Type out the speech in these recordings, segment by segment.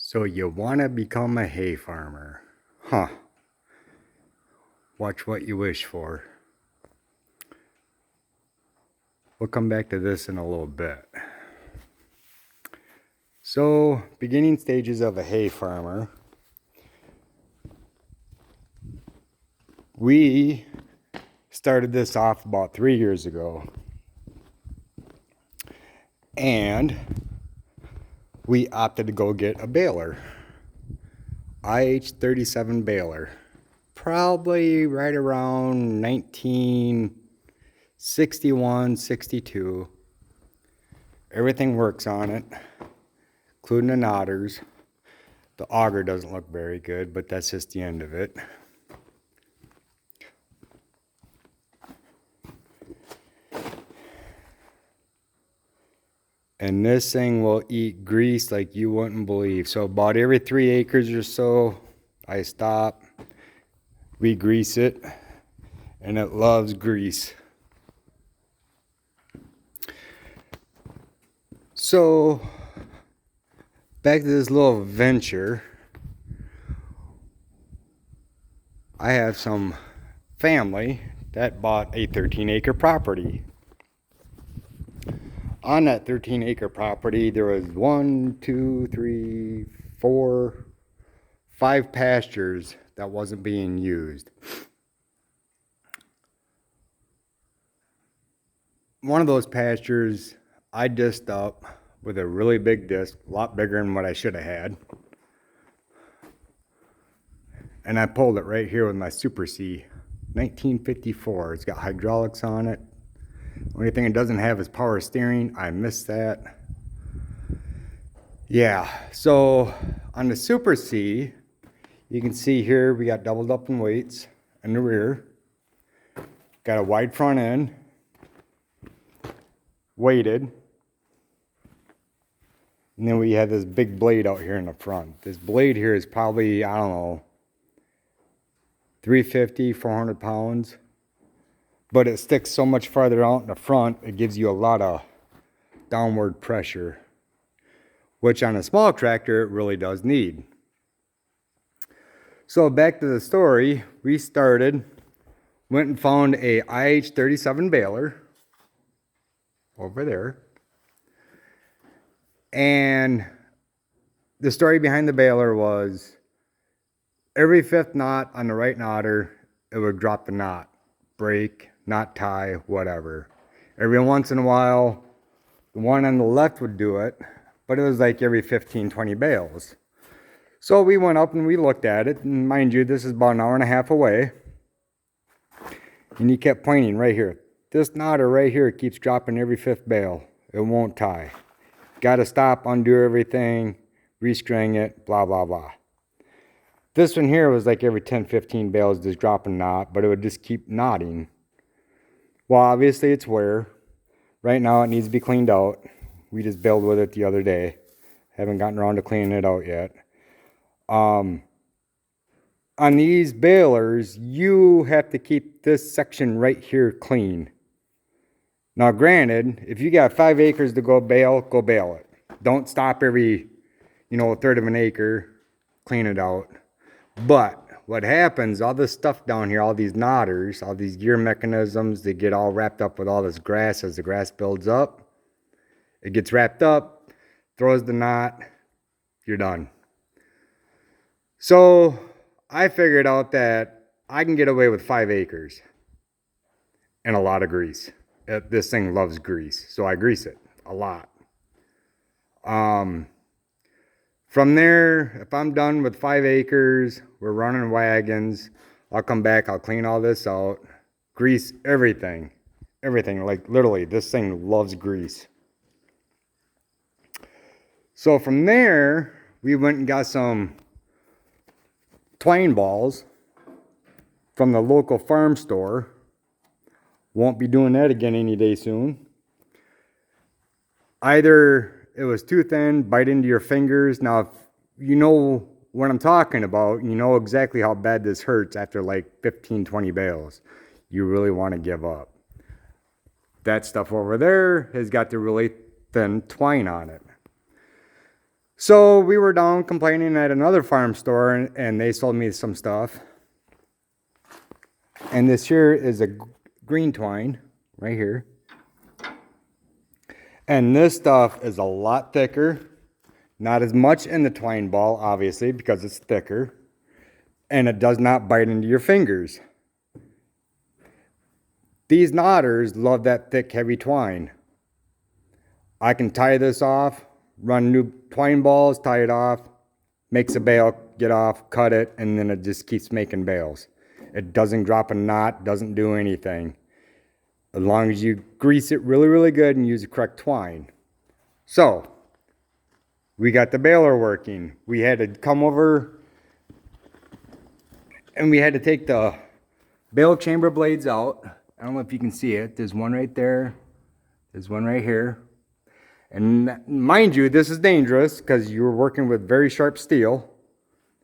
So you want to become a hay farmer? Huh. Watch what you wish for. We'll come back to this in a little bit. So, beginning stages of a hay farmer. We started this off about 3 years ago. And we opted to go get a baler. IH-37 baler. Probably right around 1961, 62. Everything works on it, including the knotters. The auger doesn't look very good, but that's just the end of it. And this thing will eat grease like you wouldn't believe. So about every 3 acres or so, I stop, re-grease it, and it loves grease. So, back to this little venture. I have some family that bought a 13-acre property. On that 13-acre property, there was 5 pastures that wasn't being used. One of those pastures I disced up with a really big disc, a lot bigger than what I should have had. And I pulled it right here with my Super C, 1954. It's got hydraulics on it. Only thing it doesn't have is power steering. I missed that. Yeah, so on the Super C, you can see here we got doubled up in weights in the rear. Got a wide front end, weighted. And then we have this big blade out here in the front. This blade here is probably, I don't know, 350, 400 pounds. But it sticks so much farther out in the front, it gives you a lot of downward pressure, which on a small tractor it really does need. So back to the story, we went and found a IH-37 baler over there. And the story behind the baler was every 5th knot on the right knotter, it would drop the knot, break, knot tie, whatever. Every once in a while, the one on the left would do it, but it was like every 15, 20 bales. So we went up and we looked at it, and mind you, this is about an hour and a half away. And he kept pointing right here. This knotter right here keeps dropping every 5th bale. It won't tie. Got to stop, undo everything, restring it, blah, blah, blah. This one here was like every 10, 15 bales just drop a knot, but it would just keep knotting. Well, obviously it's wear. Right now it needs to be cleaned out. We just bailed with it the other day. Haven't gotten around to cleaning it out yet. On these balers, you have to keep this section right here clean. Now granted, if you got 5 acres to go bale it. Don't stop every, a third of an acre, clean it out. But what happens, all this stuff down here, all these knotters, all these gear mechanisms, they get all wrapped up with all this grass as the grass builds up. It gets wrapped up, throws the knot, you're done. So I figured out that I can get away with 5 acres and a lot of grease. This thing loves grease, so I grease it a lot. From there, if I'm done with 5 acres, we're running wagons, I'll come back, I'll clean all this out, grease everything. Everything, like literally, this thing loves grease. So from there, we went and got some twine balls from the local farm store. Won't be doing that again any day soon. Either it was too thin, bite into your fingers. Now, if you know what I'm talking about, you know exactly how bad this hurts after like 15, 20 bales. You really want to give up. That stuff over there has got the really thin twine on it. So we were down complaining at another farm store, and they sold me some stuff. And this here is a green twine right here. And this stuff is a lot thicker. Not as much in the twine ball, obviously, because it's thicker. And it does not bite into your fingers. These knotters love that thick, heavy twine. I can tie this off, run new twine balls, tie it off, makes a bale, get off, cut it, and then it just keeps making bales. It doesn't drop a knot, doesn't do anything. As long as you grease it really, really good and use the correct twine. So, we got the baler working. We had to come over and we had to take the bale chamber blades out. I don't know if you can see it. There's one right there. There's one right here. And mind you, this is dangerous because you're working with very sharp steel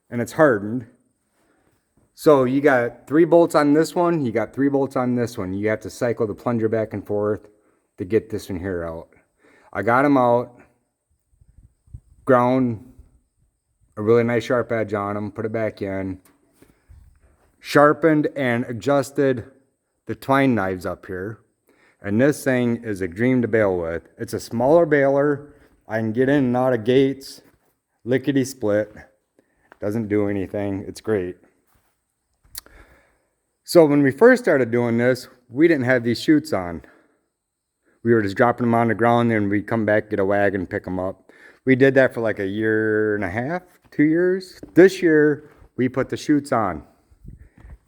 and it's hardened. So you got 3 bolts on this one, you got 3 bolts on this one. You have to cycle the plunger back and forth to get this one here out. I got them out, ground a really nice sharp edge on them, put it back in, sharpened and adjusted the twine knives up here. And this thing is a dream to bale with. It's a smaller baler. I can get in and out of gates, lickety split. Doesn't do anything. It's great. So when we first started doing this, we didn't have these chutes on. We were just dropping them on the ground, and we'd come back, get a wagon, pick them up. We did that for like a year and a half, 2 years. This year, we put the chutes on.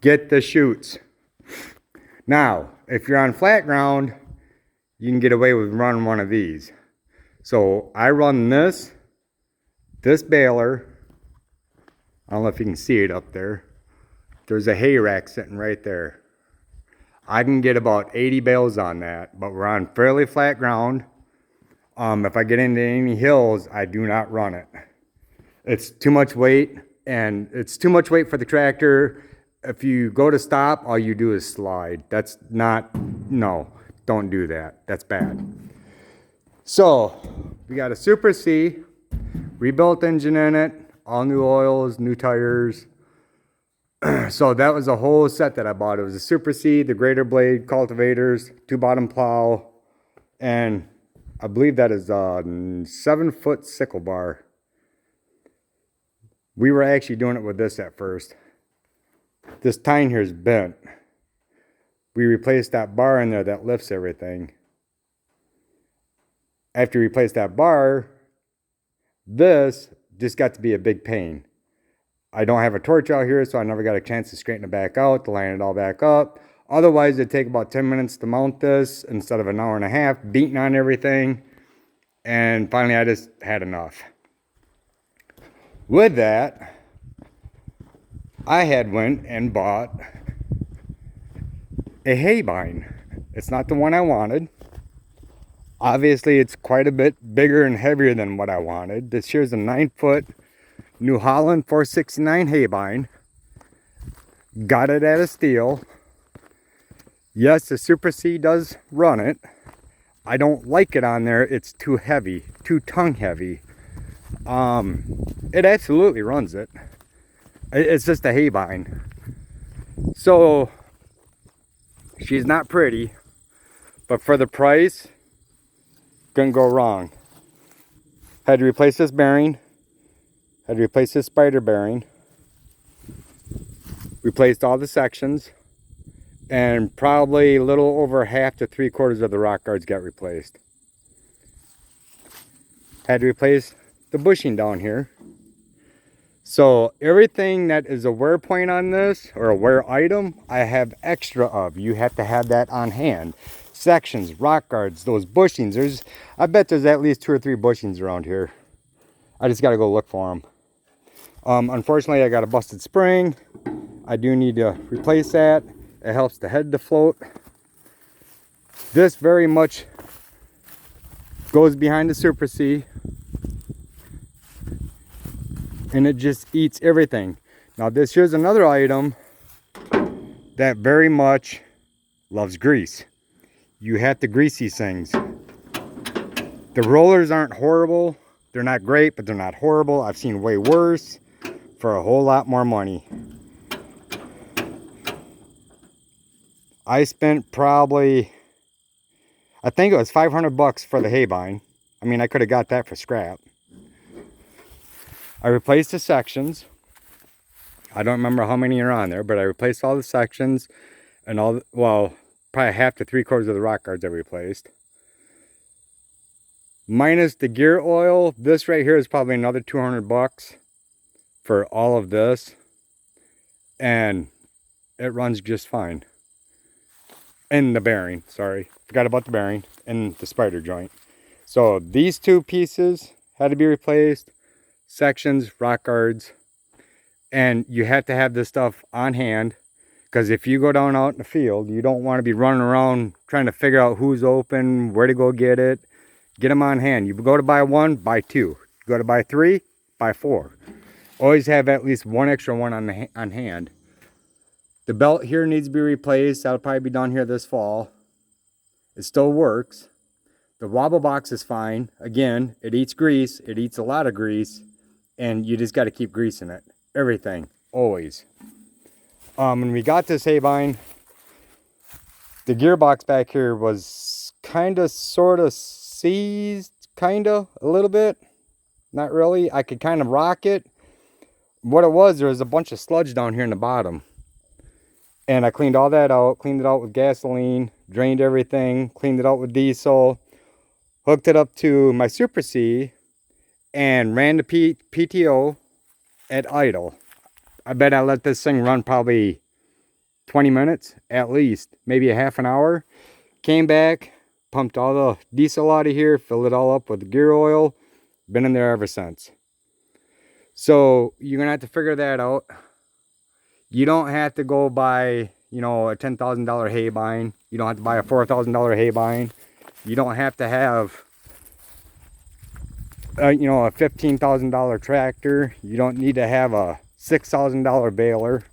Get the chutes. Now, if you're on flat ground, you can get away with running one of these. So I run this baler. I don't know if you can see it up there. There's a hay rack sitting right there. I can get about 80 bales on that, but we're on fairly flat ground. If I get into any hills, I do not run it. It's too much weight, and it's too much weight for the tractor. If you go to stop, all you do is slide. That's not, no, don't do that. That's bad. So, we got a Super C, rebuilt engine in it, all new oils, new tires. So that was a whole set that I bought. It was a Super C, the grater blade, cultivators, 2-bottom plow, and I believe that is a 7-foot sickle bar. We were actually doing it with this at first. This tine here is bent. We replaced that bar in there that lifts everything. After we replaced that bar, this just got to be a big pain. I don't have a torch out here, so I never got a chance to straighten it back out, to line it all back up. Otherwise, it'd take about 10 minutes to mount this instead of an hour and a half, beating on everything. And finally, I just had enough. With that, I had went and bought a hay bine. It's not the one I wanted. Obviously, it's quite a bit bigger and heavier than what I wanted. This here's a 9-foot New Holland 469 hay bine. Got it at a Steel. Yes, the Super C does run it. I don't like it on there. It's too heavy, too tongue heavy. It absolutely runs it. It's just a hay bine. So she's not pretty, but for the price, couldn't go wrong. Had to replace this bearing. Had to replace this spider bearing. Replaced all the sections. And probably a little over half to 3/4 of the rock guards got replaced. Had to replace the bushing down here. So everything that is a wear point on this, or a wear item, I have extra of. You have to have that on hand. Sections, rock guards, those bushings. I bet there's at least 2 or 3 bushings around here. I just got to go look for them. Unfortunately, I got a busted spring. I do need to replace that. It helps the head to float. This very much goes behind the Super C. And it just eats everything. Now this here's another item that very much loves grease. You have to grease these things. The rollers aren't horrible. They're not great, but they're not horrible. I've seen way worse for a whole lot more money. I spent probably, I think it was 500 bucks for the hay bine. I mean, I could have got that for scrap. I replaced the sections. I don't remember how many are on there, but I replaced all the sections and all, well, probably half to 3/4 of the rock guards I replaced. Minus the gear oil, this right here is probably another 200 bucks for all of this. And it runs just fine. And the bearing, sorry. Forgot about the bearing and the spider joint. So these two pieces had to be replaced. Sections, rock guards. And you have to have this stuff on hand. Because if you go down out in the field, you don't want to be running around trying to figure out who's open, where to go get it. Get them on hand. You go to buy one, buy two. You go to buy three, buy four. Always have at least one extra one on hand. The belt here needs to be replaced. That'll probably be done here this fall. It still works. The wobble box is fine. Again, it eats grease. It eats a lot of grease. And you just got to keep greasing it. Everything. Always. When we got this hay bine, the gearbox back here was kind of, sort of seized. Kind of, a little bit. Not really. I could kind of rock it. What it was, there was a bunch of sludge down here in the bottom. And I cleaned all that out. Cleaned it out with gasoline. Drained everything. Cleaned it out with diesel. Hooked it up to my Super C. And ran the PTO at idle. I bet I let this thing run probably 20 minutes at least. Maybe a half an hour. Came back. Pumped all the diesel out of here. Filled it all up with gear oil. Been in there ever since. So you're going to have to figure that out. You don't have to go buy, you know, a $10,000 hay bine. You don't have to buy a $4,000 hay bine. You don't have to have, you know, a $15,000 tractor. You don't need to have a $6,000 baler.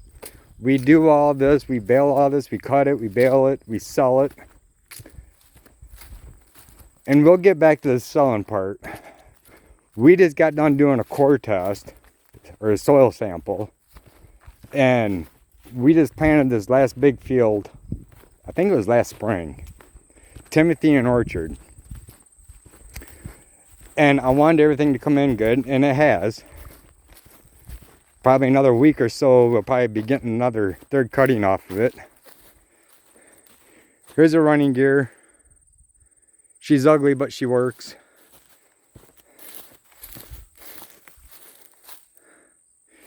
We do all this. We bale all this. We cut it. We bale it. We sell it. And we'll get back to the selling part. We just got done doing a core test or a soil sample. And we just planted this last big field. I think it was last spring. Timothy and Orchard. And I wanted everything to come in good, and it has. Probably another week or so, we'll probably be getting another third cutting off of it. Here's a running gear. She's ugly, but she works.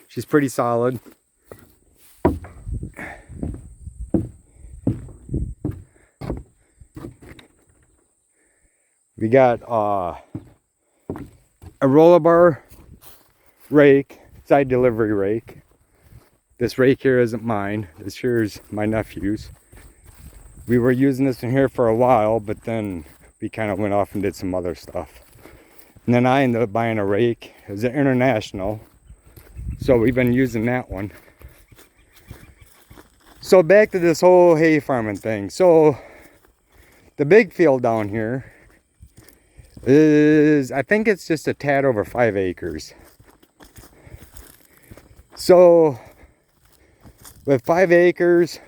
She's pretty solid. We got a roller bar rake, side delivery rake. This rake here isn't mine. This here is my nephew's. We were using this in here for a while, but then we kind of went off and did some other stuff. And then I ended up buying a rake. It was an International. So we've been using that one. So back to this whole hay farming thing. So the big field down here is, I think it's just a tad over 5 acres. So with 5 acres,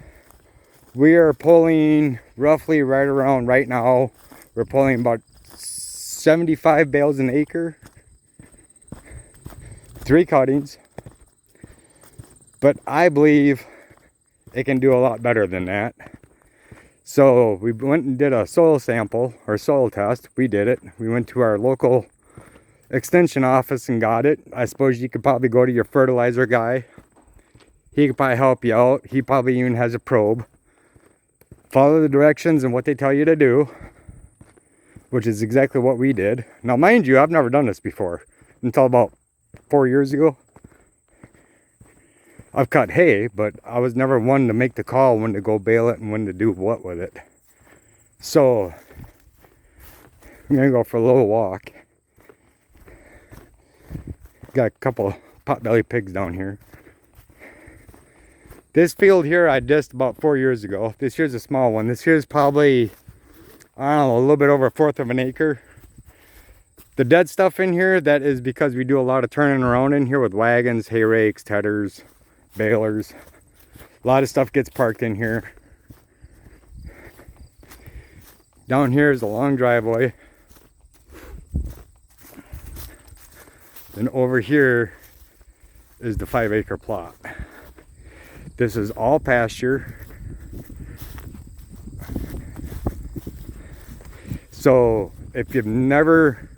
we are pulling roughly right around, right now, we're pulling about 75 bales an acre. 3 cuttings. But I believe it can do a lot better than that. So we went and did a soil sample or soil test. We did it. We went to our local extension office and got it. I suppose you could probably go to your fertilizer guy. He could probably help you out. He probably even has a probe. Follow the directions and what they tell you to do, which is exactly what we did. Now, mind you, I've never done this before until about 4 years ago. I've cut hay, but I was never one to make the call when to go bale it and when to do what with it. So I'm gonna go for a little walk. Got a couple potbelly pigs down here. This field here I dissed about 4 years ago. This here's a small one. This here's probably, I don't know, a little bit over 1/4 of an acre. The dead stuff in here, that is because we do a lot of turning around in here with wagons, hay rakes, tedders, balers. A lot of stuff gets parked in here. Down here is a long driveway. Then over here is the 5-acre plot. This is all pasture. So if you've never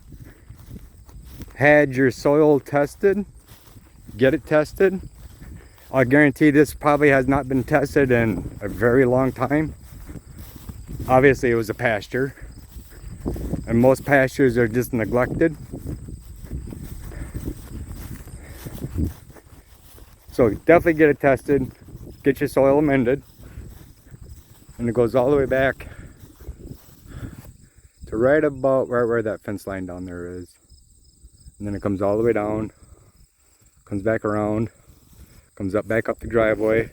had your soil tested, get it tested. I guarantee this probably has not been tested in a very long time. Obviously it was a pasture, and most pastures are just neglected. So definitely get it tested, get your soil amended, and it goes all the way back to right about right where that fence line down there is. And then it comes all the way down, comes back around, comes up back up the driveway,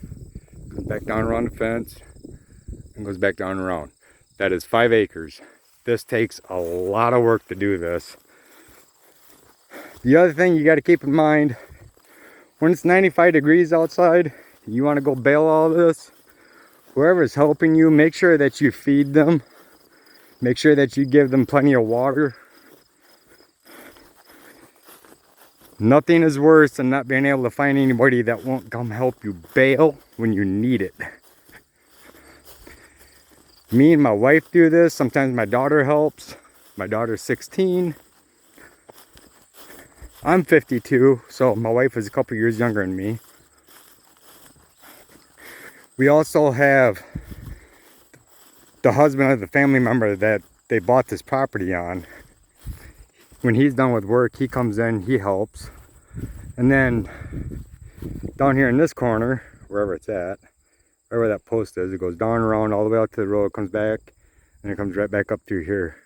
comes back down around the fence, and goes back down and around. That is 5 acres. This takes a lot of work to do this. The other thing you got to keep in mind, when it's 95 degrees outside, you want to go bale all this, whoever's helping you, make sure that you feed them. Make sure that you give them plenty of water. Nothing is worse than not being able to find anybody that won't come help you bale when you need it. Me and my wife do this. Sometimes my daughter helps. My daughter's 16. I'm 52, so my wife is a couple years younger than me. We also have the husband of the family member that they bought this property on. When he's done with work, he comes in, he helps. And then down here in this corner, wherever it's at, wherever that post is, it goes down around all the way out to the road, comes back, and it comes right back up through here.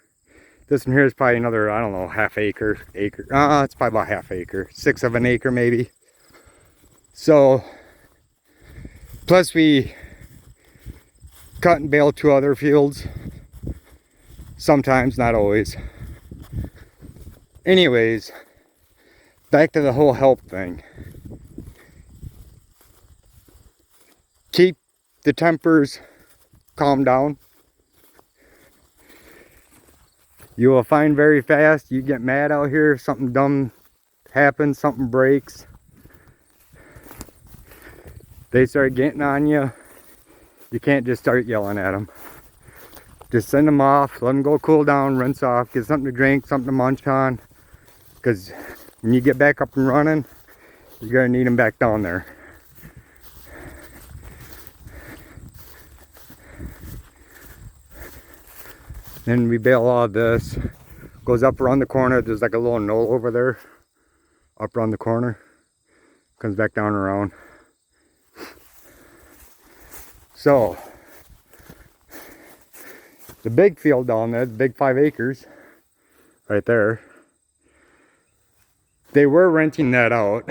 This one here is probably another, I don't know, half acre. It's probably about half acre, 1/6 of an acre maybe. So, plus we cut and bale 2 other fields. Sometimes, not always. Anyways, back to the whole help thing. Keep the tempers calm down. You will find very fast, you get mad out here, something dumb happens, something breaks. They start getting on you. You can't just start yelling at them. Just send them off, let them go cool down, rinse off, get something to drink, something to munch on. Because when you get back up and running, you're going to need them back down there. Then we bale all this. Goes up around the corner. There's like a little knoll over there. Up around the corner. Comes back down around. So, the big field down there, the big 5 acres, right there, they were renting that out.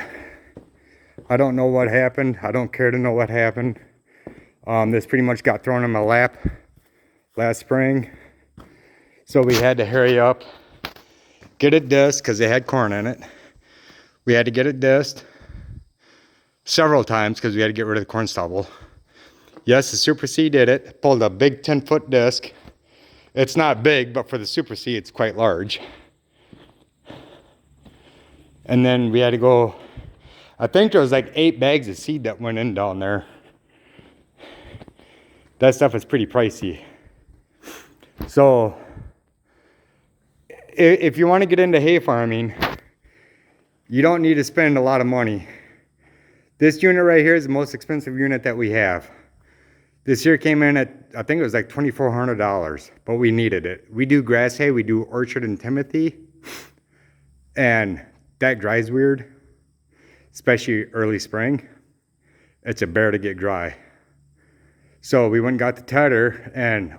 I don't know what happened. I don't care to know what happened. This pretty much got thrown in my lap last spring. So we had to hurry up, get it dissed, because they had corn in it. We had to get it dissed several times because we had to get rid of the corn stubble. Yes, the Super C did it. Pulled a big 10-foot disc. It's not big, but for the Super C, it's quite large. And then we had to go, I think there was like 8 bags of seed that went in down there. That stuff is pretty pricey. So, if you want to get into hay farming, you don't need to spend a lot of money. This unit right here is the most expensive unit that we have. This year came in at, I think it was like $2,400, but we needed it. We do grass hay, we do Orchard and Timothy, and that dries weird, especially early spring. It's a bear to get dry. So we went and got the tedder, and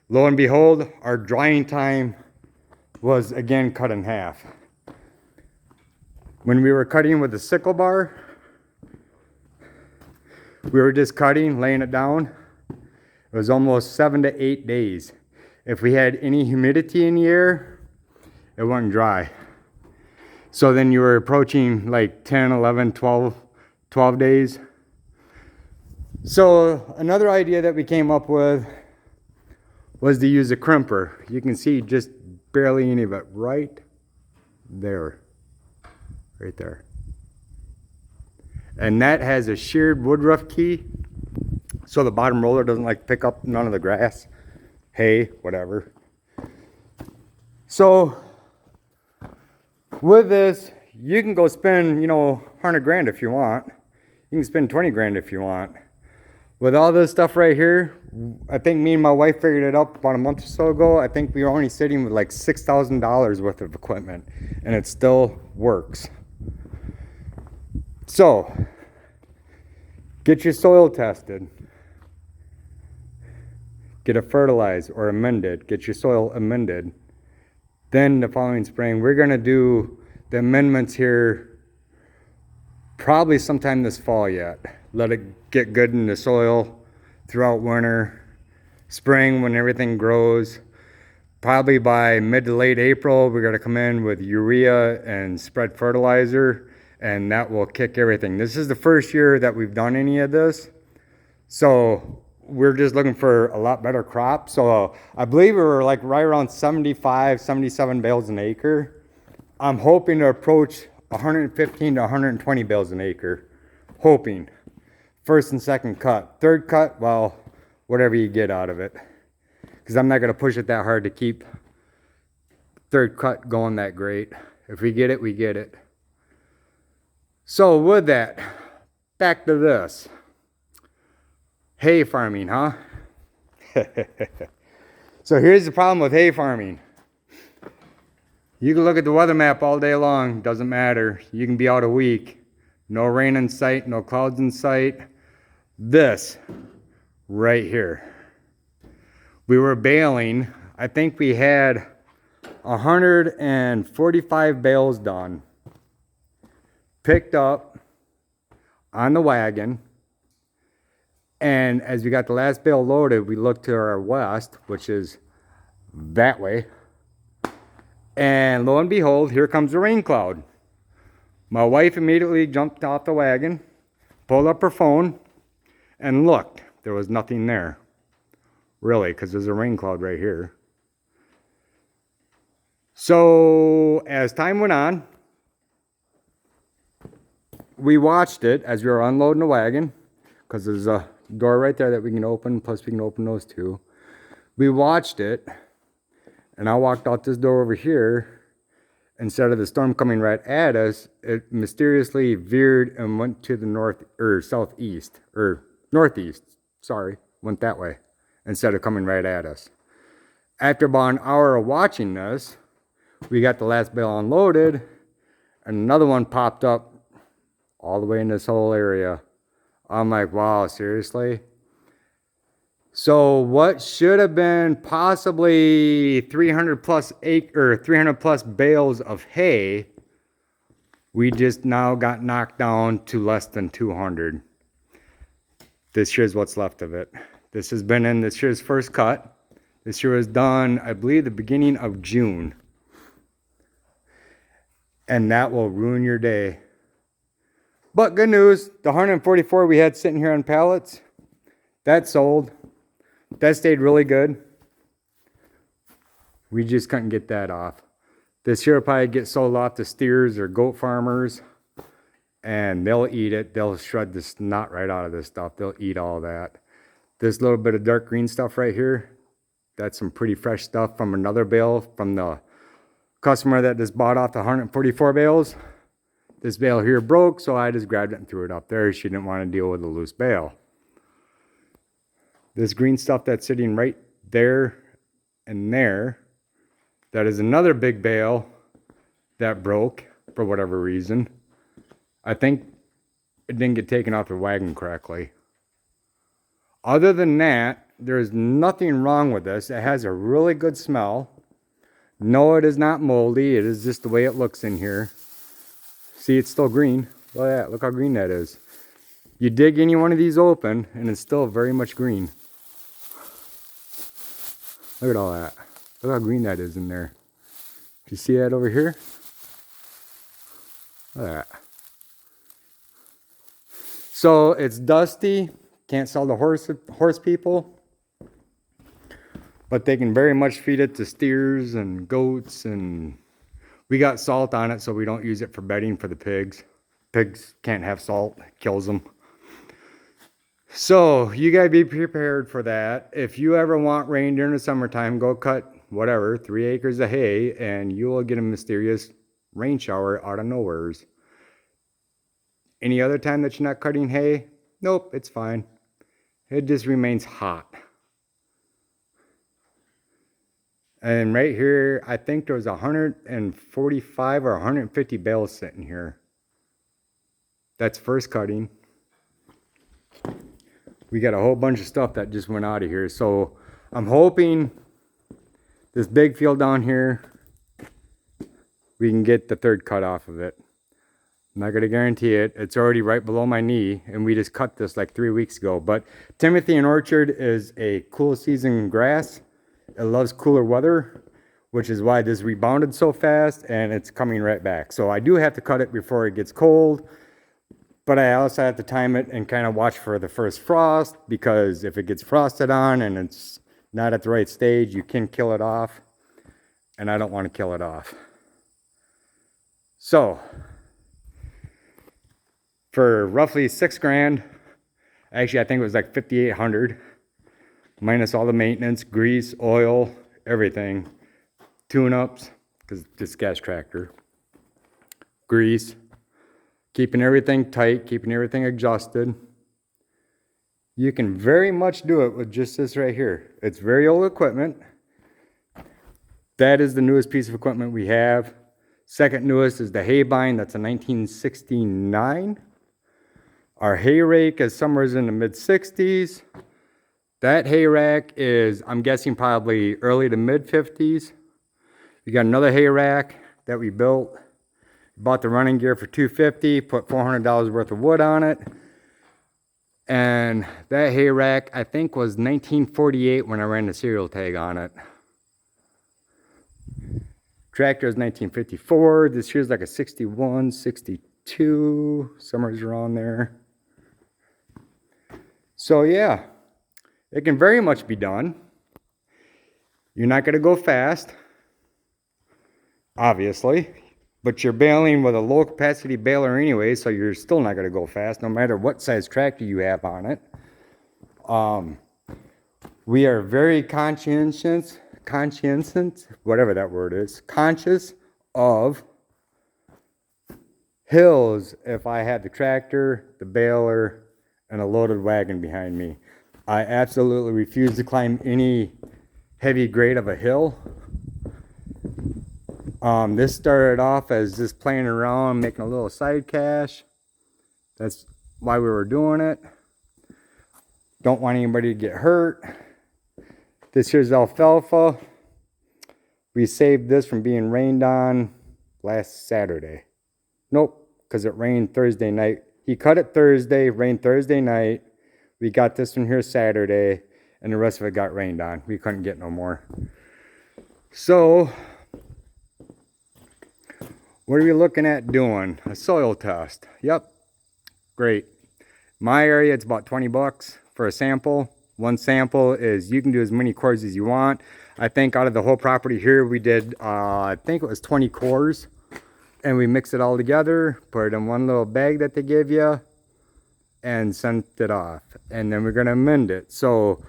lo and behold, our drying time was again cut in half. When we were cutting with the sickle bar, we were just cutting, laying it down. It was almost 7 to 8 days. If we had any humidity in the air, it wasn't dry. So then you were approaching like 10, 11, 12 days. So another idea that we came up with was to use a crimper. You can see just barely any of it right there. Right there. And that has a sheared woodruff key, so the bottom roller doesn't like pick up none of the grass, hay, whatever. So with this, you can go spend, 100 grand if you want. You can spend 20 grand if you want. With all this stuff right here, I think me and my wife figured it out about a month or so ago. I think we were only sitting with like $6,000 worth of equipment, and it still works. So, get your soil tested. Get it fertilized or amended. Get your soil amended. Then the following spring, we're gonna do the amendments here probably sometime this fall yet. Let it get good in the soil throughout winter, spring when everything grows. Probably by mid to late April, we're gonna come in with urea and spread fertilizer, and that will kick everything. This is the first year that we've done any of this. So we're just looking for a lot better crop. So I believe we were like right around 75, 77 bales an acre. I'm hoping to approach 115 to 120 bales an acre. Hoping. First and second cut. Third cut, well, whatever you get out of it. Because I'm not going to push it that hard to keep third cut going that great. If we get it, we get it. So with that, back to this. Hay farming, huh? So here's the problem with hay farming. You can look at the weather map all day long, doesn't matter. You can be out a week. No rain in sight, no clouds in sight. This right here. We were baling. I think we had 145 bales done. Picked up on the wagon. And as we got the last bale loaded, we looked to our west, which is that way. And lo and behold, here comes the rain cloud. My wife immediately jumped off the wagon, pulled up her phone, and looked. There was nothing there. Really, because there's a rain cloud right here. So as time went on, we watched it as we were unloading the wagon, because there's a door right there that we can open, plus we can open those two. We watched it, and I walked out this door over here. Instead of the storm coming right at us, it mysteriously veered and went to the north, or southeast, or northeast, sorry, went that way, instead of coming right at us. After about an hour of watching this, we got the last bale unloaded, and another one popped up all the way in this whole area. I'm like, wow, seriously? So what should have been possibly 300 plus bales of hay, we just now got knocked down to less than 200. This here's what's left of it. This has been in this year's first cut. This year was done, I believe, the beginning of June. And that will ruin your day. But good news, the 144 we had sitting here on pallets, that sold. That stayed really good. We just couldn't get that off. This here will probably get sold off to steers or goat farmers, and they'll eat it. They'll shred the snot right out of this stuff. They'll eat all that. This little bit of dark green stuff right here, that's some pretty fresh stuff from another bale from the customer that just bought off the 144 bales. This bale here broke, so I just grabbed it and threw it up there. She didn't want to deal with a loose bale. This green stuff that's sitting right there and there, that is another big bale that broke for whatever reason. I think it didn't get taken off the wagon correctly. Other than that, there's nothing wrong with this. It has a really good smell. No, it is not moldy. It is just the way it looks in here. See, it's still green. Look at that. Look how green that is. You dig any one of these open, and it's still very much green. Look at all that. Look how green that is in there. You see that over here? Look at that. So it's dusty. Can't sell the horse people. But they can very much feed it to steers and goats, and we got salt on it so we don't use it for bedding for the pigs. Pigs can't have salt, it kills them. So you gotta be prepared for that. If you ever want rain during the summertime, go cut whatever, 3 acres of hay, and you will get a mysterious rain shower out of nowheres. Any other time that you're not cutting hay, nope, it's fine. It just remains hot. And right here, I think there was 145 or 150 bales sitting here. That's first cutting. We got a whole bunch of stuff that just went out of here. So I'm hoping this big field down here, we can get the third cut off of it. I'm not going to guarantee it. It's already right below my knee, and we just cut this like 3 weeks ago. But Timothy and Orchard is a cool season grass. It loves cooler weather, which is why this rebounded so fast, and it's coming right back. So I do have to cut it before it gets cold, but I also have to time it and kind of watch for the first frost, because if it gets frosted on and it's not at the right stage, you can kill it off, and I don't want to kill it off. So for roughly $6,000, actually I think it was like $5,800, minus all the maintenance, grease, oil, everything, tune-ups, because it's gas tractor, grease, keeping everything tight, keeping everything adjusted. You can very much do it with just this right here. It's very old equipment. That is the newest piece of equipment we have. Second newest is the hay bind. That's a 1969. Our hay rake is somewhere in the mid-60s. That hay rack is, I'm guessing, probably early to mid-50s. We got another hay rack that we built. Bought the running gear for $250, put $400 worth of wood on it. And that hay rack, I think, was 1948 when I ran the serial tag on it. Tractor is 1954. This here's like a 61, 62, somewhere around there. So yeah, it can very much be done. You're not going to go fast, obviously, but you're baling with a low capacity baler anyway, so you're still not going to go fast no matter what size tractor you have on it. We are very conscientious, whatever that word is, conscious of hills if I had the tractor, the baler, and a loaded wagon behind me. I absolutely refuse to climb any heavy grade of a hill. This started off as just playing around, making a little side cash. That's why we were doing it. Don't want anybody to get hurt. This here's alfalfa. We saved this from being rained on last Saturday. Nope, because it rained Thursday night. He cut it Thursday, rained Thursday night. We got this one here Saturday, and the rest of it got rained on. We couldn't get no more. So, what are we looking at doing? A soil test. Yep, great. My area, it's about 20 bucks for a sample. One sample is, you can do as many cores as you want. I think out of the whole property here, we did, I think it was 20 cores. And we mixed it all together, put it in one little bag that they give you, and sent it off. And then we're going to amend it. So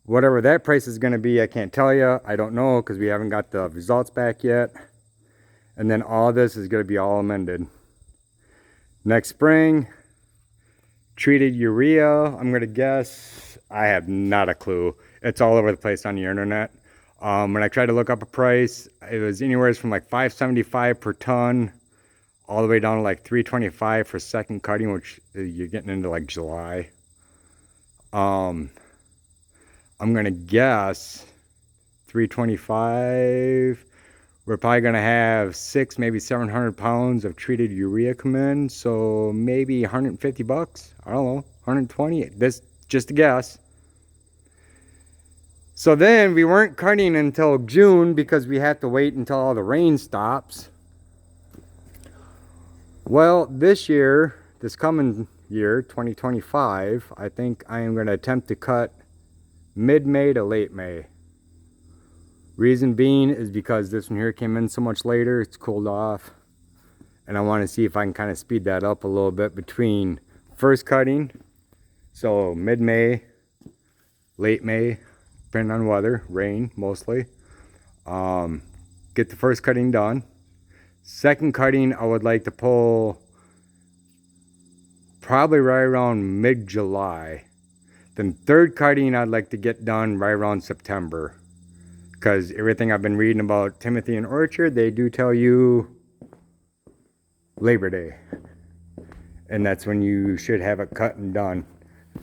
whatever that price is going to be, I can't tell you. I don't know, because we haven't got the results back yet. And then all this is going to be all amended. Next spring, treated urea, I'm going to guess, I have not a clue. It's all over the place on the internet. When I tried to look up a price, it was anywhere from like $5.75 per ton all the way down to like $3.25 for second cutting, which you're getting into like July. I'm gonna guess $3.25. We're probably gonna have 600, maybe 700 pounds of treated urea come in, so maybe 150 bucks. I don't know, 120. This just a guess. So then we weren't cutting until June because we had to wait until all the rain stops. Well, this year, this coming year, 2025, I think I am going to attempt to cut mid-May to late May. Reason being is because this one here came in so much later, it's cooled off. And I want to see if I can kind of speed that up a little bit between first cutting, so mid-May, late May, depending on weather, rain mostly. Get the first cutting done. Second cutting, I would like to pull probably right around mid-July. Then third cutting, I'd like to get done right around September. Because everything I've been reading about Timothy and Orchard, they do tell you Labor Day. And that's when you should have it cut and done.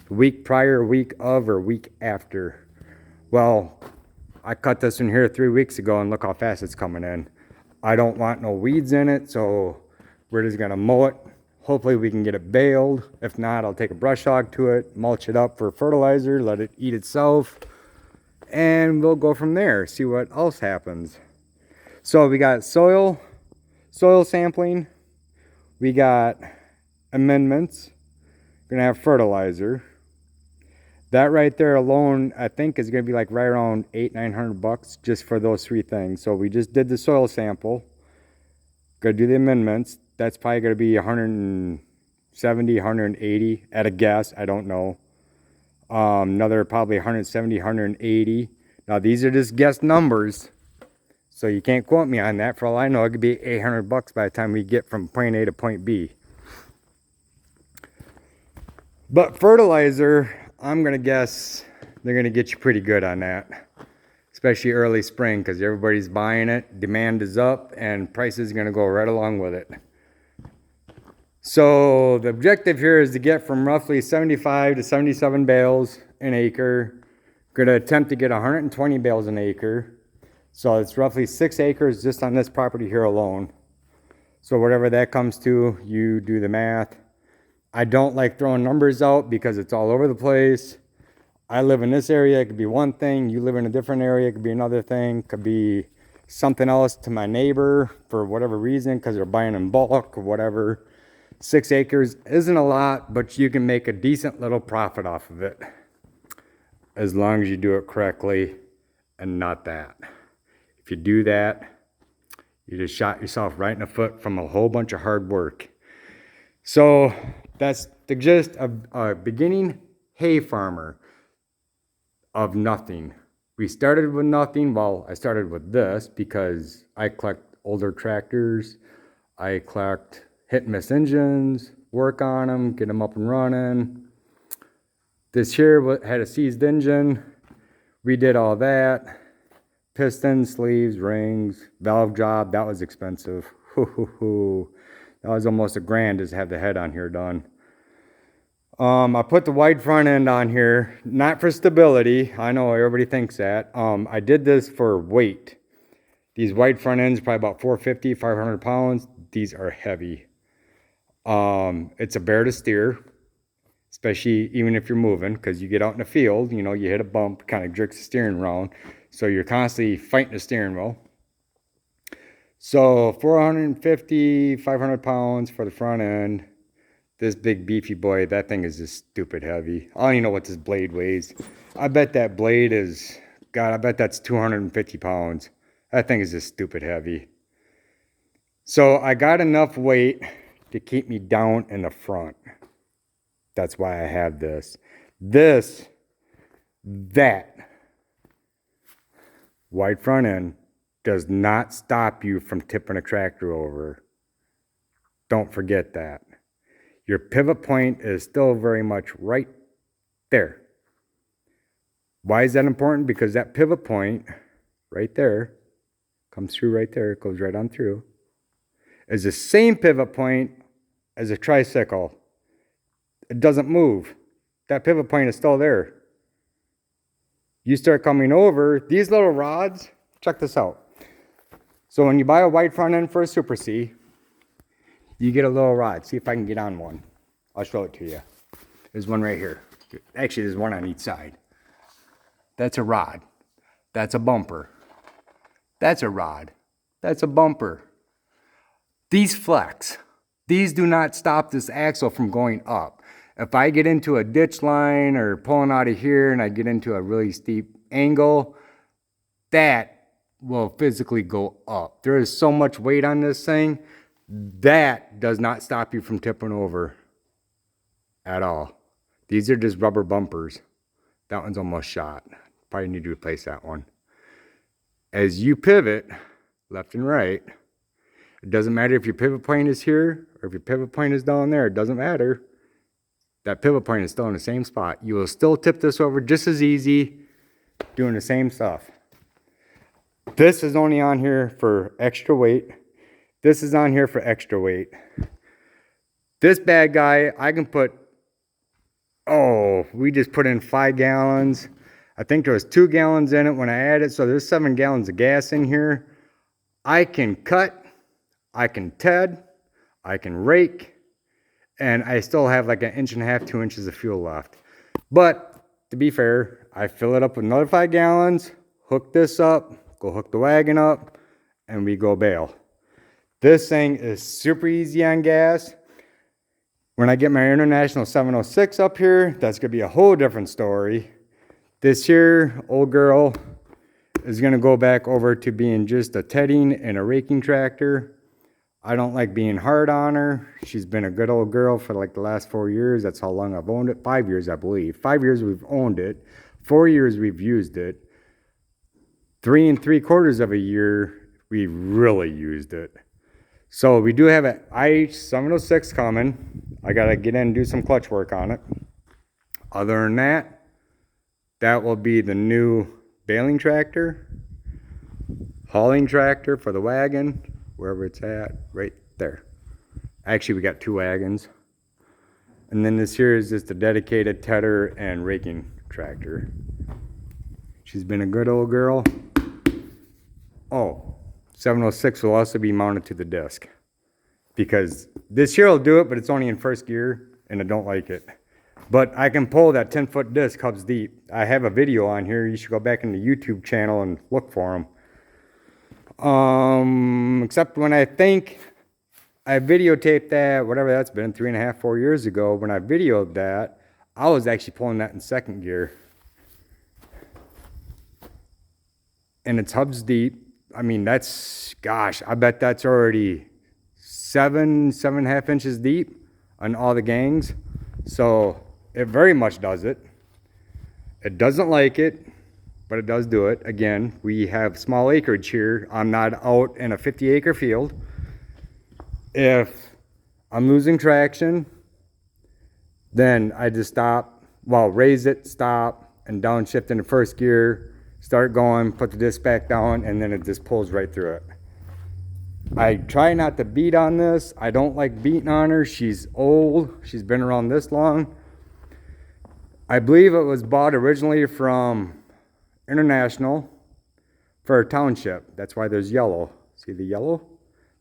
The week prior, week of, or week after. Well, I cut this one here 3 weeks ago and look how fast it's coming in. I don't want no weeds in it, so we're just gonna mow it. Hopefully we can get it baled. If not, I'll take a brush hog to it, mulch it up for fertilizer, let it eat itself, and we'll go from there, see what else happens. So we got soil sampling, we got amendments, gonna have fertilizer. That right there alone, I think is gonna be like right around $800-900 just for those three things. So we just did the soil sample, gonna do the amendments. That's probably gonna be 170, 180 at a guess, I don't know. Another probably 170, 180. Now these are just guess numbers, so you can't quote me on that. For all I know, it could be $800 by the time we get from point A to point B. But fertilizer, I'm gonna guess they're gonna get you pretty good on that, especially early spring, because everybody's buying it, demand is up, and price is gonna go right along with it. So the objective here is to get from roughly 75 to 77 bales an acre. Gonna attempt to get 120 bales an acre. So it's roughly 6 acres just on this property here alone. So whatever that comes to, you do the math. I don't like throwing numbers out because it's all over the place. I live in this area, it could be one thing. You live in a different area, it could be another thing. Could be something else to my neighbor for whatever reason, because they're buying in bulk or whatever. 6 acres isn't a lot, but you can make a decent little profit off of it. As long as you do it correctly and not that. If you do that, you just shot yourself right in the foot from a whole bunch of hard work. So that's the gist of a beginning hay farmer of nothing. We started with nothing. Well, I started with this because I collect older tractors. I collect hit and miss engines, work on them, get them up and running. This here had a seized engine. We did all that. Pistons, sleeves, rings, valve job. That was expensive. That was almost $1,000 just to have the head on here done. I put the wide front end on here, not for stability. I know everybody thinks that. I did this for weight. These wide front ends, probably about 450, 500 pounds. These are heavy. It's a bear to steer, especially even if you're moving, because you get out in the field, you know, you hit a bump, kind of jerks the steering around. So you're constantly fighting the steering wheel. So 450, 500 pounds for the front end. This big beefy boy, that thing is just stupid heavy. I don't even know what this blade weighs. I bet that blade is, God, I bet that's 250 pounds. That thing is just stupid heavy. So I got enough weight to keep me down in the front. That's why I have this. That wide front end does not stop you from tipping a tractor over. Don't forget that. Your pivot point is still very much right there. Why is that important? Because that pivot point right there comes through right there, it goes right on through, is the same pivot point as a tricycle. It doesn't move. That pivot point is still there. You start coming over, these little rods, check this out. So when you buy a wide front end for a Super C, you get a little rod. See if I can get on one. I'll show it to you. There's one right here. Actually, there's one on each side. That's a rod. That's a bumper. That's a rod. That's a bumper. These flex. These do not stop this axle from going up. If I get into a ditch line or pulling out of here and I get into a really steep angle, that will physically go up. There is so much weight on this thing, that does not stop you from tipping over at all. These are just rubber bumpers. That one's almost shot. Probably need to replace that one. As you pivot left and right, it doesn't matter if your pivot point is here or if your pivot point is down there. It doesn't matter. That pivot point is still in the same spot. You will still tip this over just as easy doing the same stuff. This is only on here for extra weight. This is on here for extra weight. This bad guy, I can put, we just put in 5 gallons. I think there was 2 gallons in it when I added, so there's 7 gallons of gas in here. I can cut, I can ted, I can rake, and I still have like 1.5 inches, 2 inches of fuel left. But to be fair, I fill it up with another 5 gallons, hook this up, go hook the wagon up, and we go bail. This thing is super easy on gas. When I get my International 706 up here, that's gonna be a whole different story. This here old girl is gonna go back over to being just a tedding and a raking tractor. I don't like being hard on her. She's been a good old girl for like the last 4 years. That's how long I've owned it. 5 years, I believe. 5 years we've owned it. 4 years we've used it. 3 3/4 of a year we really used it. So we do have an IH 706 coming. I gotta get in and do some clutch work on it. Other than that, that will be the new baling tractor, hauling tractor for the wagon, wherever it's at, right there. Actually, we got 2 wagons. And then this here is just a dedicated tedder and raking tractor. She's been a good old girl. 706 will also be mounted to the disc. Because this here will do it, but it's only in first gear, and I don't like it. But I can pull that 10-foot disc hubs deep. I have a video on here. You should go back in the YouTube channel and look for them. Except when I think I videotaped that, whatever that's been, 3.5, 4 years ago, when I videoed that, I was actually pulling that in second gear. And it's hubs deep. I mean, that's, gosh, I bet that's already 7.5 inches deep on all the gangs. So it very much does it. It doesn't like it, but it does do it. Again, we have small acreage here. I'm not out in a 50-acre field. If I'm losing traction, then I just stop, raise it, stop, and downshift into first gear, start going, put the disc back down, and then it just pulls right through it. I try not to beat on this. I don't like beating on her. She's old. She's been around this long. I believe it was bought originally from International for a township. That's why there's yellow. See the yellow?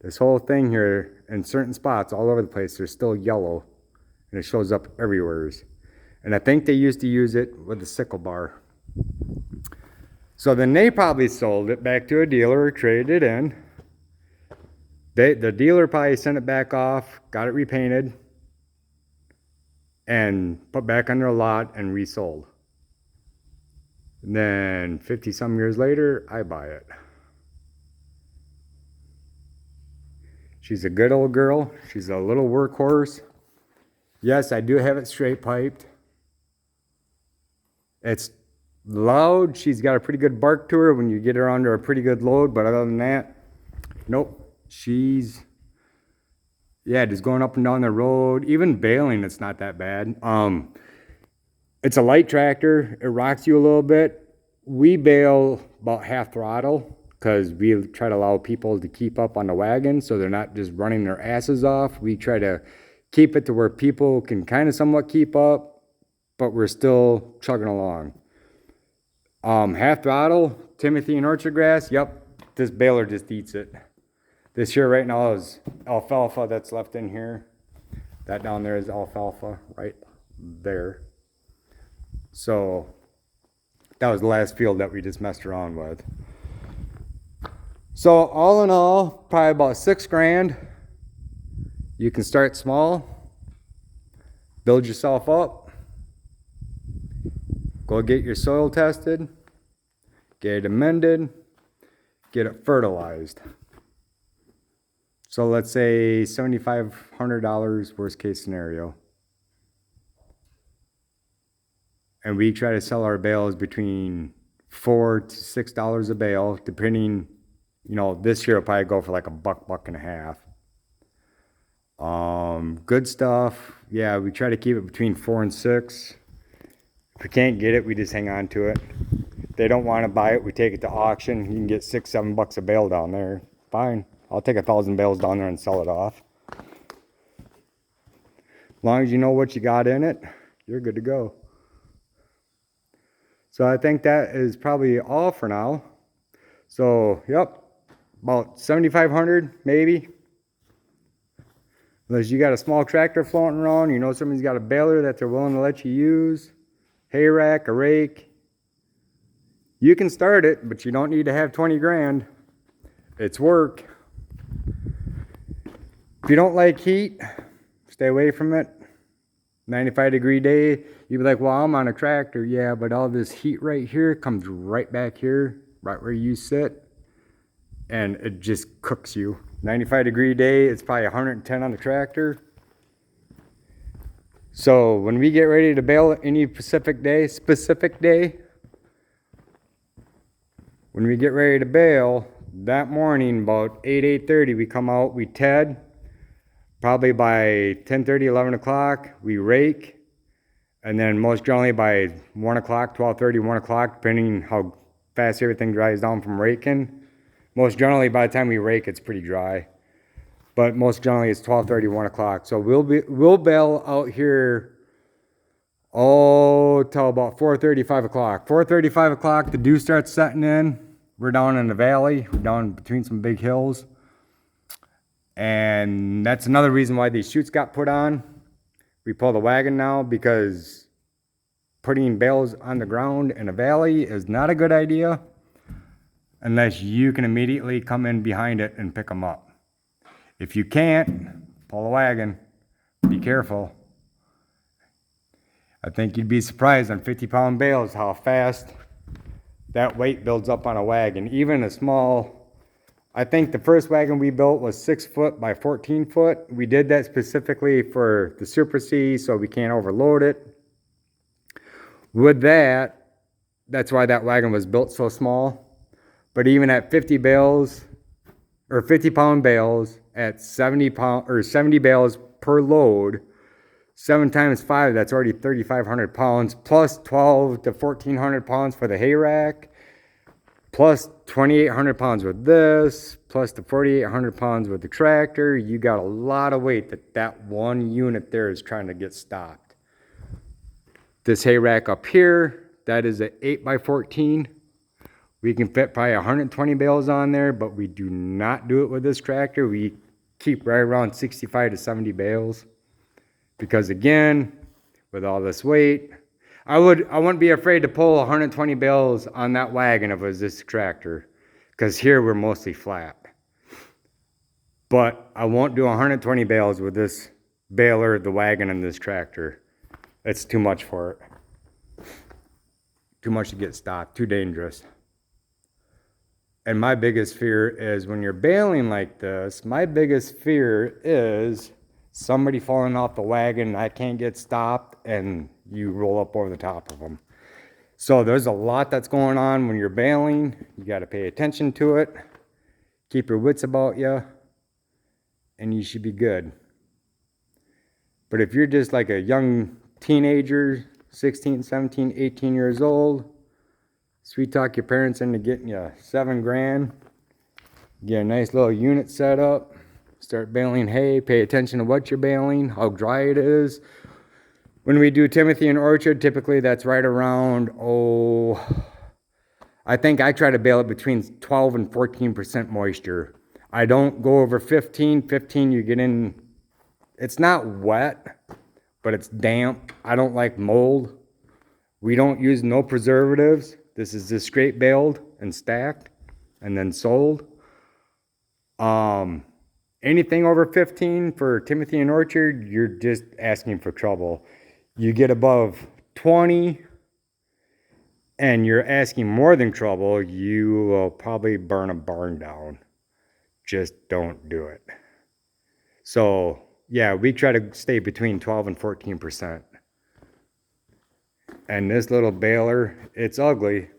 This whole thing here, in certain spots all over the place, there's still yellow. And it shows up everywhere. And I think they used to use it with the sickle bar. So then they probably sold it back to a dealer or traded it in. The dealer probably sent it back off, got it repainted, and put back on their lot and resold. And then 50-some years later, I buy it. She's a good old girl. She's a little workhorse. Yes, I do have it straight piped. It's loud. She's got a pretty good bark to her when you get her under a pretty good load, but other than that, nope. She's, just going up and down the road. Even bailing, it's not that bad. It's a light tractor. It rocks you a little bit. We bail about half throttle because we try to allow people to keep up on the wagon so they're not just running their asses off. We try to keep it to where people can kind of somewhat keep up, but we're still chugging along. Half throttle, Timothy and orchard grass. Yep, this baler just eats it. This here right now is alfalfa that's left in here. That down there is alfalfa right there. So That was the last field that we just messed around with. So all in all, probably about $6,000. You can start small, build yourself up, go get your soil tested, get it amended, get it fertilized. So let's say $7,500 worst case scenario. And we try to sell our bales between $4 to $6 a bale, depending, this year it'll probably go for like a buck and a half. Good stuff. Yeah, we try to keep it between 4 and 6. If we can't get it, we just hang on to it. If they don't want to buy it, we take it to auction. You can get $6-7 a bale down there. Fine. I'll take 1,000 bales down there and sell it off. As long as you know what you got in it, you're good to go. So I think that is probably all for now. So, yep, about 7,500 maybe. Unless you got a small tractor floating around, somebody's got a baler that they're willing to let you use, hay rack, a rake. You can start it, but you don't need to have 20 grand. It's work. If you don't like heat, stay away from it. 95-degree day, you'd be like, well, I'm on a tractor. Yeah, but all this heat right here comes right back here, right where you sit, and it just cooks you. 95-degree day, it's probably 110 on the tractor. So when we get ready to bale any specific day, when we get ready to bale, that morning about 8:30, we come out, we ted. Probably by 10:30, 11 o'clock, we rake. And then most generally by 1 o'clock, 12:30, 1 o'clock, depending how fast everything dries down from raking. Most generally, by the time we rake, it's pretty dry. But most generally, it's 12:30, 1 o'clock. So we'll bale out here till about 4:30, 5 o'clock. 4:30, 5 o'clock, the dew starts setting in. We're down in the valley. We're down between some big hills. And that's another reason why these chutes got put on. We pull the wagon now because putting bales on the ground in a valley is not a good idea unless you can immediately come in behind it and pick them up. If you can't, pull the wagon. Be careful. I think you'd be surprised on 50-pound bales how fast that weight builds up on a wagon. Even a small, I think the first wagon we built was 6 foot by 14 foot. We did that specifically for the Super C so we can't overload it. With that, that's why that wagon was built so small. But even at 50 bales or 50-pound bales at 70 bales per load, 7 times 5, that's already 3,500 pounds, plus 12 to 1,400 pounds for the hay rack, plus 2,800 pounds with this, plus the 4,800 pounds with the tractor. You got a lot of weight that one unit there is trying to get stopped. This hay rack up here, that is an 8x14. We can fit probably 120 bales on there, but we do not do it with this tractor. We keep right around 65 to 70 bales. Because again, with all this weight, I wouldn't be afraid to pull 120 bales on that wagon if it was this tractor. Because here we're mostly flat. But I won't do 120 bales with this baler, the wagon, and this tractor. It's too much for it. Too much to get stopped, too dangerous. And my biggest fear is when you're baling like this, my biggest fear is somebody falling off the wagon, I can't get stopped, and you roll up over the top of them. So there's a lot that's going on when you're baling. You got to pay attention to it. Keep your wits about you, and you should be good. But if you're just like a young teenager, 16, 17, 18 years old, sweet talk your parents into getting you $7,000, get a nice little unit set up, start baling hay, pay attention to what you're baling, how dry it is. When we do Timothy and Orchard, typically that's right around, I think I try to bale it between 12 and 14% moisture. I don't go over 15. 15 you get in, it's not wet, but it's damp. I don't like mold. We don't use no preservatives. This is just straight baled and stacked and then sold. Anything over 15 for Timothy and Orchard, you're just asking for trouble. You get above 20 and you're asking more than trouble, you will probably burn a barn down. Just don't do it. So yeah, we try to stay between 12 and 14%. And this little baler, it's ugly,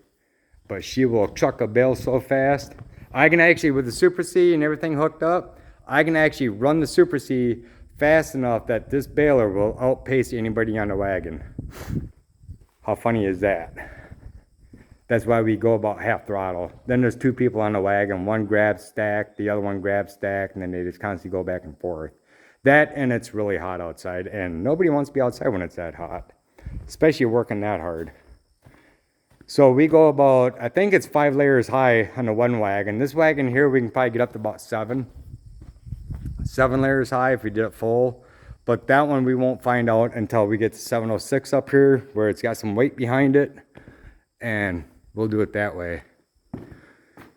but she will chuck a bale so fast. I can actually, with the Super C and everything hooked up, I can actually run the Super C fast enough that this baler will outpace anybody on the wagon. How funny is that? That's why we go about half throttle. Then there's two people on the wagon. One grabs stack, the other one grabs stack, and then they just constantly go back and forth. That, and it's really hot outside, and nobody wants to be outside when it's that hot, especially working that hard. So we go about, I think it's 5 layers high on the one wagon. This wagon here, we can probably get up to about 7 layers high if we did it full. But that one we won't find out until we get to 706 up here, where it's got some weight behind it, and we'll do it that way.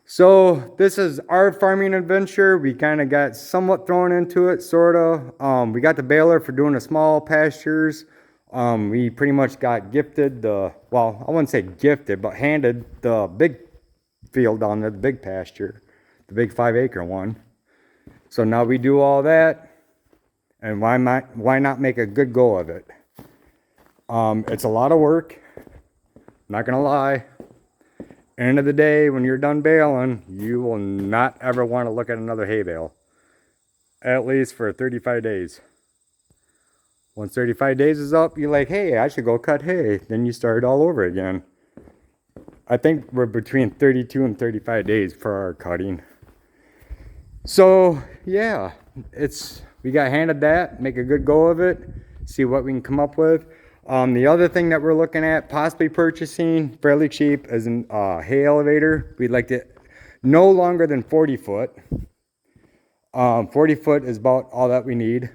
So this is our farming adventure. We kind of got somewhat thrown into it, sort of. We got the baler for doing the small pastures. We pretty much got gifted the, well, I wouldn't say gifted, but handed the big field down there, the big pasture, the big 5-acre one. So now we do all that, and why not make a good go of it? It's a lot of work, not gonna lie. End of the day, when you're done baling, you will not ever want to look at another hay bale, at least for 35 days. Once 35 days is up, you're like, hey, I should go cut hay. Then you start all over again. I think we're between 32 and 35 days for our cutting. So yeah, we got handed that, make a good go of it, see what we can come up with. The other thing that we're looking at possibly purchasing fairly cheap is a hay elevator. We'd like to no longer than 40 foot. 40 foot is about all that we need.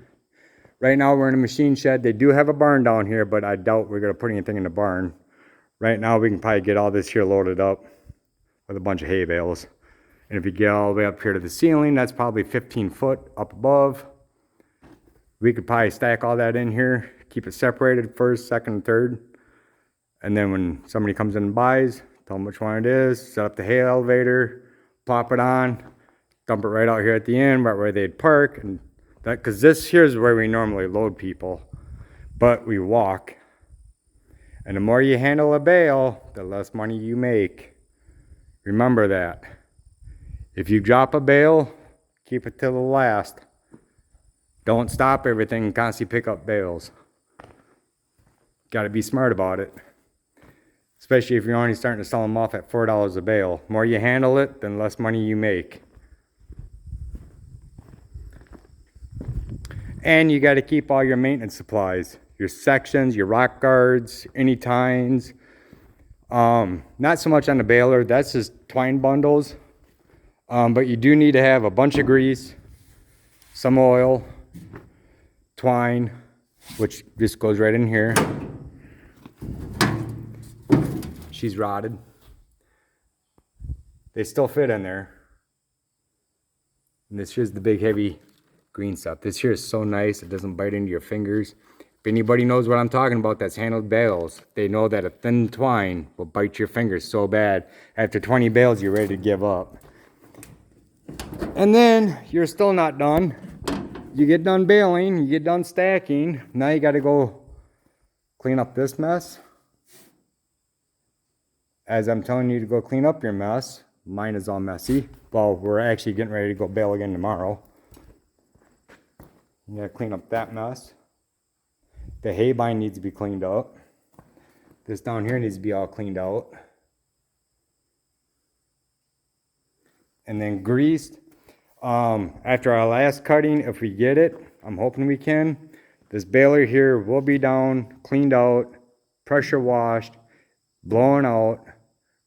Right now we're in a machine shed. They do have a barn down here, but I doubt we're going to put anything in the barn. Right now we can probably get all this here loaded up with a bunch of hay bales. And if you get all the way up here to the ceiling, that's probably 15 foot up above. We could probably stack all that in here, keep it separated first, second, third. And then when somebody comes in and buys, tell them which one it is, set up the hay elevator, pop it on, dump it right out here at the end, right where they'd park. And that, because this here is where we normally load people, but we walk. And the more you handle a bale, the less money you make. Remember that. If you drop a bale, keep it till the last. Don't stop everything and constantly pick up bales. Got to be smart about it. Especially if you're only starting to sell them off at $4 a bale. The more you handle it, then less money you make. And you got to keep all your maintenance supplies. Your sections, your rock guards, any tines. Not so much on the baler, that's just twine bundles. But you do need to have a bunch of grease, some oil, twine, which just goes right in here. She's rotted. They still fit in there. And this here's the big heavy green stuff. This here is so nice, it doesn't bite into your fingers. If anybody knows what I'm talking about that's handled bales, they know that a thin twine will bite your fingers so bad. After 20 bales, you're ready to give up. And then you're still not done. You get done baling, you get done stacking. Now you got to go clean up this mess. As I'm telling you to go clean up your mess, mine is all messy. Well, we're actually getting ready to go bale again tomorrow. You gotta clean up that mess. The hay bind needs to be cleaned up. This down here needs to be all cleaned out. And then greased. After our last cutting, if we get it, I'm hoping we can, this baler here will be down, cleaned out, pressure washed, blown out,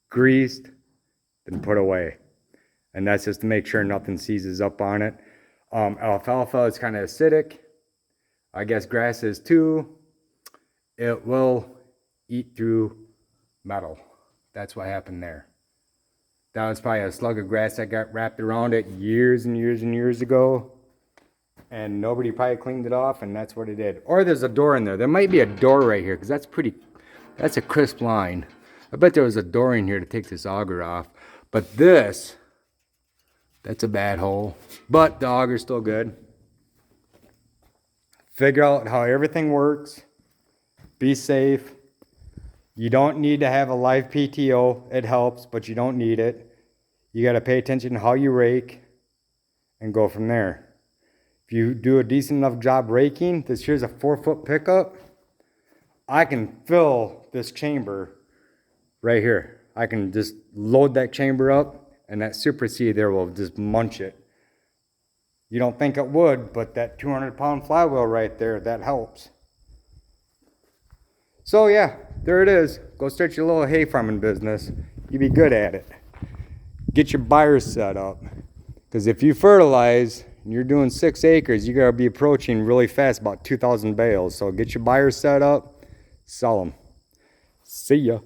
greased, then put away. And that's just to make sure nothing seizes up on it. Alfalfa is kind of acidic. I guess grass is too. It will eat through metal. That's what happened there. That was probably a slug of grass that got wrapped around it years and years and years ago. And nobody probably cleaned it off, and that's what it did. Or there's a door in there. There might be a door right here, because that's a crisp line. I bet there was a door in here to take this auger off. But that's a bad hole. But the auger's still good. Figure out how everything works. Be safe. You don't need to have a live PTO. It helps, but you don't need it. You got to pay attention to how you rake and go from there. If you do a decent enough job raking, this here's a 4-foot pickup. I can fill this chamber right here. I can just load that chamber up, and that Super C there will just munch it. You don't think it would, but that 200-pound flywheel right there, that helps. So yeah, there it is. Go start your little hay farming business. You be good at it. Get your buyers set up. Because if you fertilize and you're doing 6 acres, you gotta be approaching really fast about 2,000 bales. So get your buyers set up, sell them. See ya.